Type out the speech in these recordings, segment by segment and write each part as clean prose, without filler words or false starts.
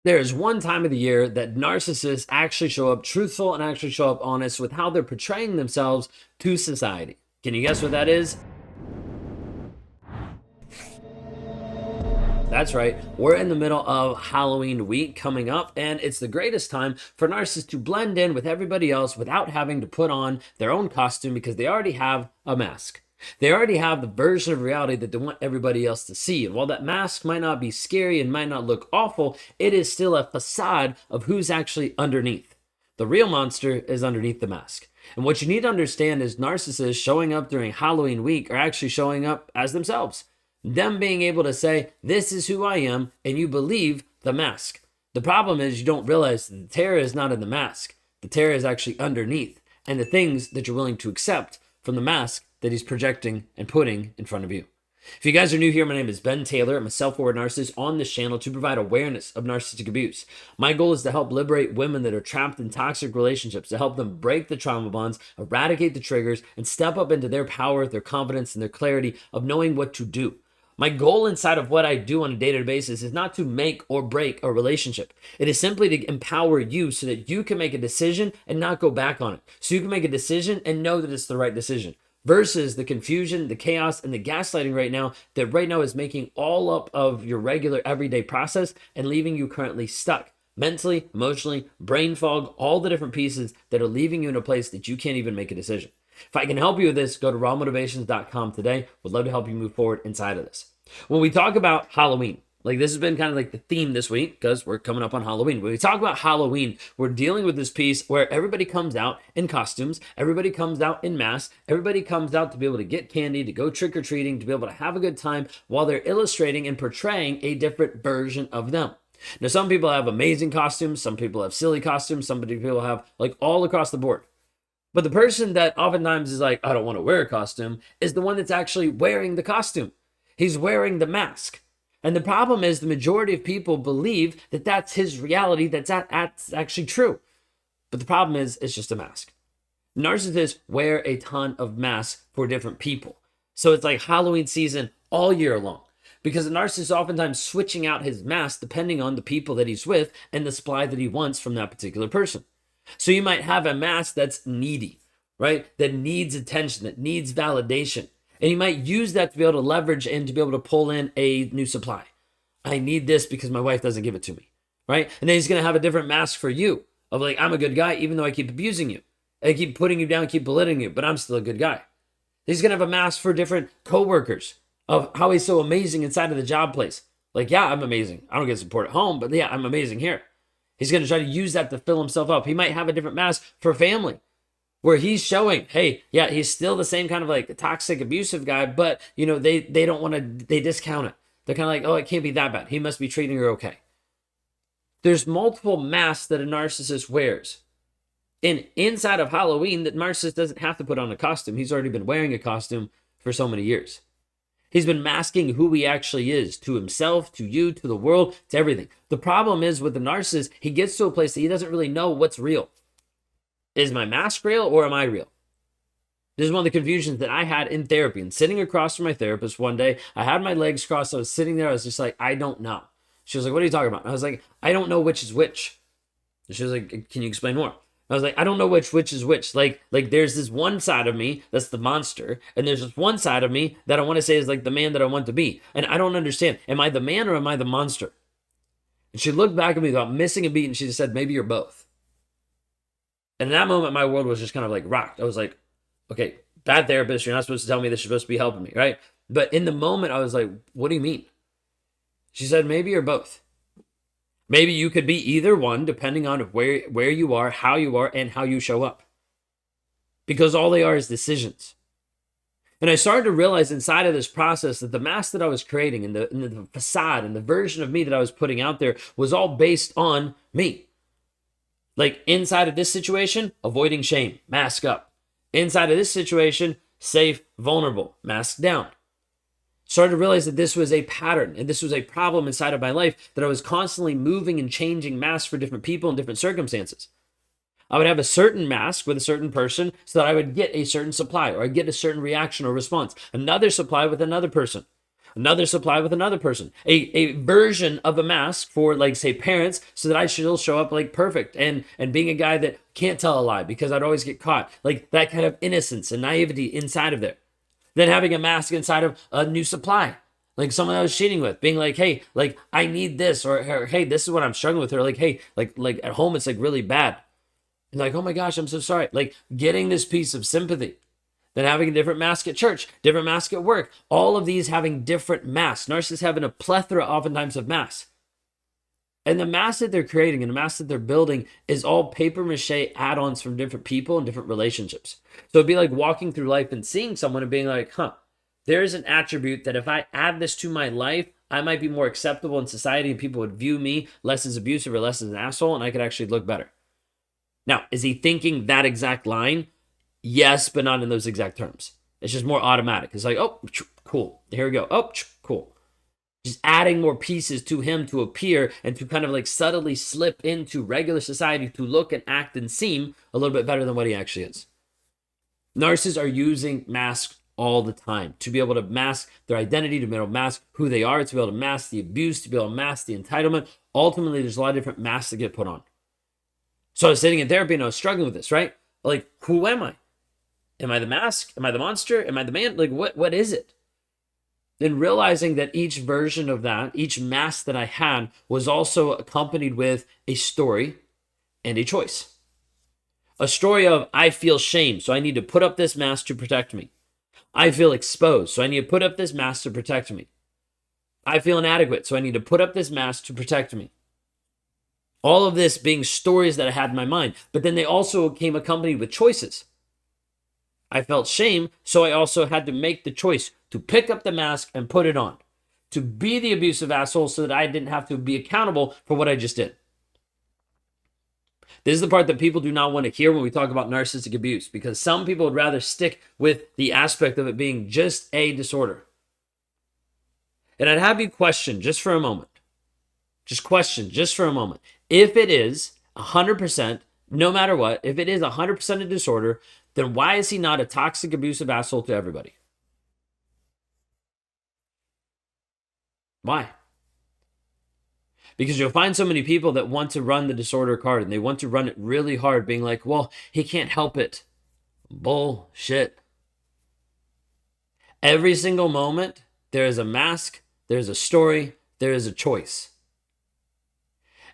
There is one time of the year that narcissists actually show up truthful and actually show up honest with how they're portraying themselves to society. Can you guess what that is? That's right. We're in the middle of Halloween week coming up, and it's the greatest time for narcissists to blend in with everybody else without having to put on their own costume because they already have a mask. They already have the version of reality that they want everybody else to see. And while that mask might not be scary and might not look awful, it is still a facade of who's actually underneath. The real monster is underneath the mask. And what you need to understand is narcissists showing up during Halloween week are actually showing up as themselves. Them being able to say, this is who I am, and you believe the mask. The problem is you don't realize that the terror is not in the mask. The terror is actually underneath, and the things that you're willing to accept from the mask that he's projecting and putting in front of you. If you guys are new here, my name is Ben Taylor. I'm a self-aware narcissist on this channel to provide awareness of narcissistic abuse. My goal is to help liberate women that are trapped in toxic relationships, to help them break the trauma bonds, eradicate the triggers, and step up into their power, their confidence, and their clarity of knowing what to do. My goal inside of what I do on a day-to-day basis is not to make or break a relationship. It is simply to empower you so that you can make a decision and not go back on it. So you can make a decision and know that it's the right decision. Versus the confusion, the chaos, and the gaslighting right now is making all up of your regular everyday process and leaving you currently stuck. Mentally, emotionally, brain fog, all the different pieces that are leaving you in a place that you can't even make a decision. If I can help you with this, go to rawmotivations.com today. Would love to help you move forward inside of this. When we talk about Halloween, like this has been kind of like the theme this week because we're coming up on Halloween. When we talk about Halloween, we're dealing with this piece where everybody comes out in costumes, everybody comes out in masks, everybody comes out to be able to get candy, to go trick-or-treating, to be able to have a good time while they're illustrating and portraying a different version of them. Now, some people have amazing costumes, some people have silly costumes, some people have like all across the board. But the person that oftentimes is like, I don't want to wear a costume, is the one that's actually wearing the costume. He's wearing the mask. And the problem is the majority of people believe that that's his reality, that's actually true. But the problem is it's just a mask. Narcissists wear a ton of masks for different people. So it's like Halloween season all year long. Because a narcissist is oftentimes switching out his mask depending on the people that he's with and the supply that he wants from that particular person. So you might have a mask that's needy, right? That needs attention, that needs validation. And you might use that to be able to leverage and to be able to pull in a new supply. I need this because my wife doesn't give it to me, right? And then he's going to have a different mask for you of like, I'm a good guy, even though I keep abusing you. I keep putting you down, keep belittling you, but I'm still a good guy. He's going to have a mask for different coworkers of how he's so amazing inside of the job place. Like, yeah, I'm amazing. I don't get support at home, but yeah, I'm amazing here. He's going to try to use that to fill himself up. He might have a different mask for family where he's showing, hey, yeah, he's still the same kind of like toxic, abusive guy, but you know, they don't want to, they discount it. They're kind of like, oh, it can't be that bad. He must be treating her okay. There's multiple masks that a narcissist wears. And inside of Halloween, the narcissist doesn't have to put on a costume. He's already been wearing a costume for so many years. He's been masking who he actually is to himself, to you, to the world, to everything. The problem is with the narcissist, he gets to a place that he doesn't really know what's real. Is my mask real or am I real? This is one of the confusions that I had in therapy. And sitting across from my therapist one day, I had my legs crossed. I was sitting there. I was just like, I don't know. She was like, what are you talking about? And I was like, I don't know which is which. And she was like, can you explain more? I was like, I don't know which is which. Like there's this one side of me that's the monster, and there's this one side of me that I want to say is like the man that I want to be. And I don't understand. Am I the man or am I the monster? And she looked back at me without missing a beat, and she just said, maybe you're both. And in that moment, my world was just kind of like rocked. I was like, okay, bad therapist, you're not supposed to tell me this, you're supposed to be helping me, right? But in the moment, I was like, what do you mean? She said, maybe you're both. Maybe you could be either one, depending on where you are, and how you show up. Because all they are is decisions. And I started to realize inside of this process that the mask that I was creating and the facade and the version of me that I was putting out there was all based on me. Like inside of this situation, avoiding shame, mask up. Inside of this situation, safe, vulnerable, mask down. Started to realize that this was a pattern and this was a problem inside of my life, that I was constantly moving and changing masks for different people in different circumstances. I would have a certain mask with a certain person so that I would get a certain supply or I'd get a certain reaction or response. Another supply with another person. Another supply with another person, a version of a mask for, like, say, parents, so that I still show up like perfect and being a guy that can't tell a lie because I'd always get caught, like that kind of innocence and naivety inside of there. Then having a mask inside of a new supply, like someone I was cheating with, being like, hey, like I need this, or hey, this is what I'm struggling with, or like, hey, like at home it's like really bad, and like, oh my gosh, I'm so sorry, like getting this piece of sympathy. Then having a different mask at church, different mask at work, all of these having different masks. Narcissists having a plethora oftentimes of masks. And the mask that they're creating and the mask that they're building is all paper mache add-ons from different people and different relationships. So it'd be like walking through life and seeing someone and being like, there's an attribute that if I add this to my life, I might be more acceptable in society and people would view me less as abusive or less as an asshole, and I could actually look better. Now, is he thinking that exact line? Yes, but not in those exact terms. It's just more automatic. It's like, oh, cool. Here we go. Oh, cool. Just adding more pieces to him to appear and to kind of like subtly slip into regular society to look and act and seem a little bit better than what he actually is. Narcissists are using masks all the time to be able to mask their identity, to be able to mask who they are, to be able to mask the abuse, to be able to mask the entitlement. Ultimately, there's a lot of different masks that get put on. So I was sitting in therapy and I was struggling with this, right? Like, who am I? Am I the mask? Am I the monster? Am I the man? Like, what is it? Then realizing that each version of that, each mask that I had was also accompanied with a story and a choice. A story of, I feel shame, so I need to put up this mask to protect me. I feel exposed, so I need to put up this mask to protect me. I feel inadequate, so I need to put up this mask to protect me. All of this being stories that I had in my mind, but then they also came accompanied with choices. I felt shame, so I also had to make the choice to pick up the mask and put it on, to be the abusive asshole so that I didn't have to be accountable for what I just did. This is the part that people do not want to hear when we talk about narcissistic abuse, because some people would rather stick with the aspect of it being just a disorder. And I'd have you question just for a moment. Just question just for a moment. If it is 100%, no matter what, if it is 100% a disorder, then why is he not a toxic, abusive asshole to everybody? Why? Because you'll find so many people that want to run the disorder card and they want to run it really hard, being like, well, he can't help it. Bullshit. Every single moment, there is a mask, there's a story, there is a choice.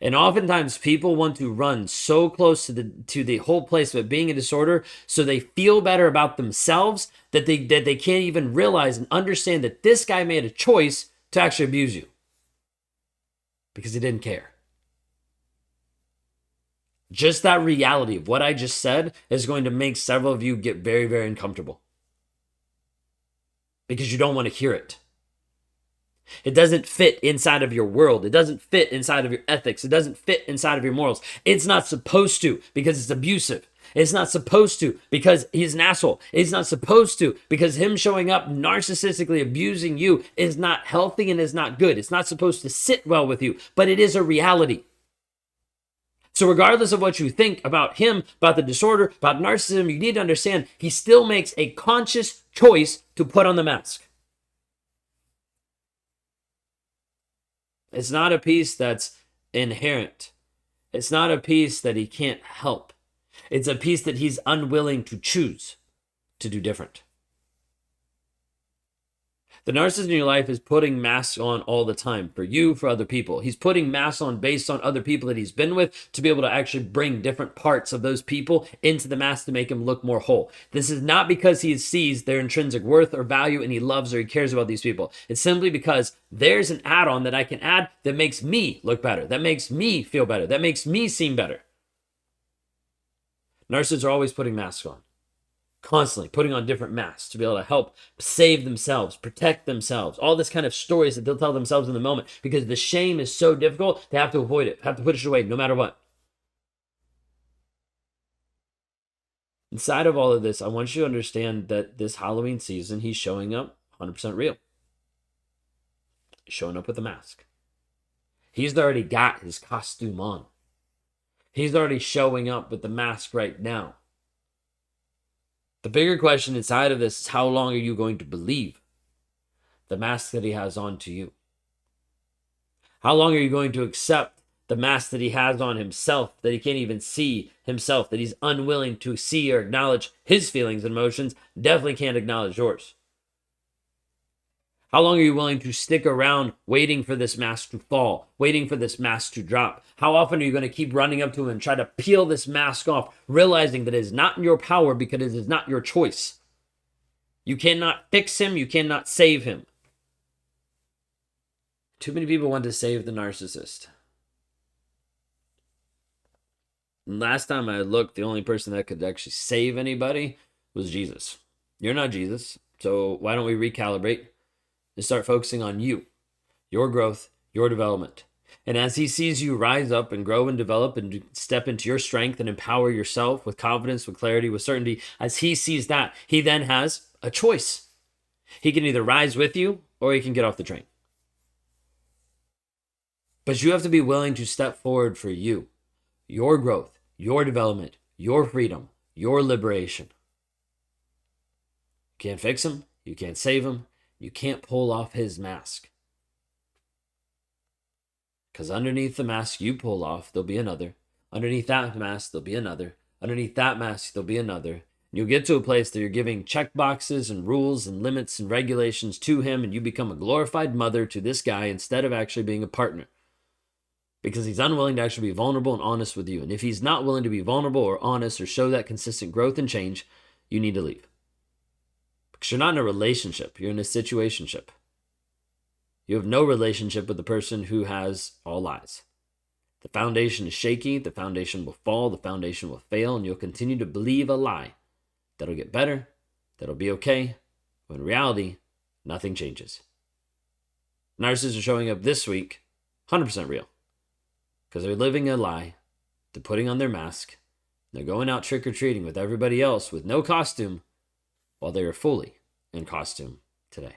And oftentimes people want to run so close to the whole place of it being a disorder so they feel better about themselves that they can't even realize and understand that this guy made a choice to actually abuse you because he didn't care. Just that reality of what I just said is going to make several of you get very, very uncomfortable because you don't want to hear it. It doesn't fit inside of your world. It doesn't fit inside of your ethics. It doesn't fit inside of your morals. It's not supposed to because it's abusive. It's not supposed to because he's an asshole. It's not supposed to because him showing up narcissistically abusing you is not healthy and is not good. It's not supposed to sit well with you, but it is a reality. So regardless of what you think about him, about the disorder, about narcissism, you need to understand he still makes a conscious choice to put on the mask. It's not a piece that's inherent. It's not a piece that he can't help. It's a piece that he's unwilling to choose to do different. The narcissist in your life is putting masks on all the time for you, for other people. He's putting masks on based on other people that he's been with to be able to actually bring different parts of those people into the mask to make him look more whole. This is not because he sees their intrinsic worth or value and he loves or he cares about these people. It's simply because there's an add-on that I can add that makes me look better, that makes me feel better, that makes me seem better. Narcissists are always putting masks on. Constantly putting on different masks to be able to help save themselves, protect themselves, all this kind of stories that they'll tell themselves in the moment because the shame is so difficult, they have to avoid it, have to push it away no matter what. Inside of all of this, I want you to understand that this Halloween season, he's showing up 100% real. He's showing up with a mask. He's already got his costume on. He's already showing up with the mask right now. The bigger question inside of this is how long are you going to believe the mask that he has on to you? How long are you going to accept the mask that he has on himself, that he can't even see himself, that he's unwilling to see or acknowledge his feelings and emotions, definitely can't acknowledge yours? How long are you willing to stick around waiting for this mask to fall, waiting for this mask to drop? How often are you going to keep running up to him and try to peel this mask off, realizing that it is not in your power because it is not your choice? You cannot fix him. You cannot save him. Too many people want to save the narcissist. Last time I looked, the only person that could actually save anybody was Jesus. You're not Jesus, so why don't we recalibrate and start focusing on you, your growth, your development. And as he sees you rise up and grow and develop and step into your strength and empower yourself with confidence, with clarity, with certainty, as he sees that, he then has a choice. He can either rise with you or he can get off the train. But you have to be willing to step forward for you, your growth, your development, your freedom, your liberation. You can't fix him. You can't save him. You can't pull off his mask. Because underneath the mask you pull off, there'll be another. Underneath that mask, there'll be another. Underneath that mask, there'll be another. You'll get to a place that you're giving check boxes and rules and limits and regulations to him, and you become a glorified mother to this guy instead of actually being a partner. Because he's unwilling to actually be vulnerable and honest with you. And if he's not willing to be vulnerable or honest or show that consistent growth and change, you need to leave. Because you're not in a relationship. You're in a situationship. You have no relationship with the person who has all lies. The foundation is shaky. The foundation will fall. The foundation will fail. And you'll continue to believe a lie. That'll get better. That'll be okay. When in reality, nothing changes. Narcissists are showing up this week 100% real. Because they're living a lie. They're putting on their mask. They're going out trick-or-treating with everybody else with no costume, while they are fully in costume today.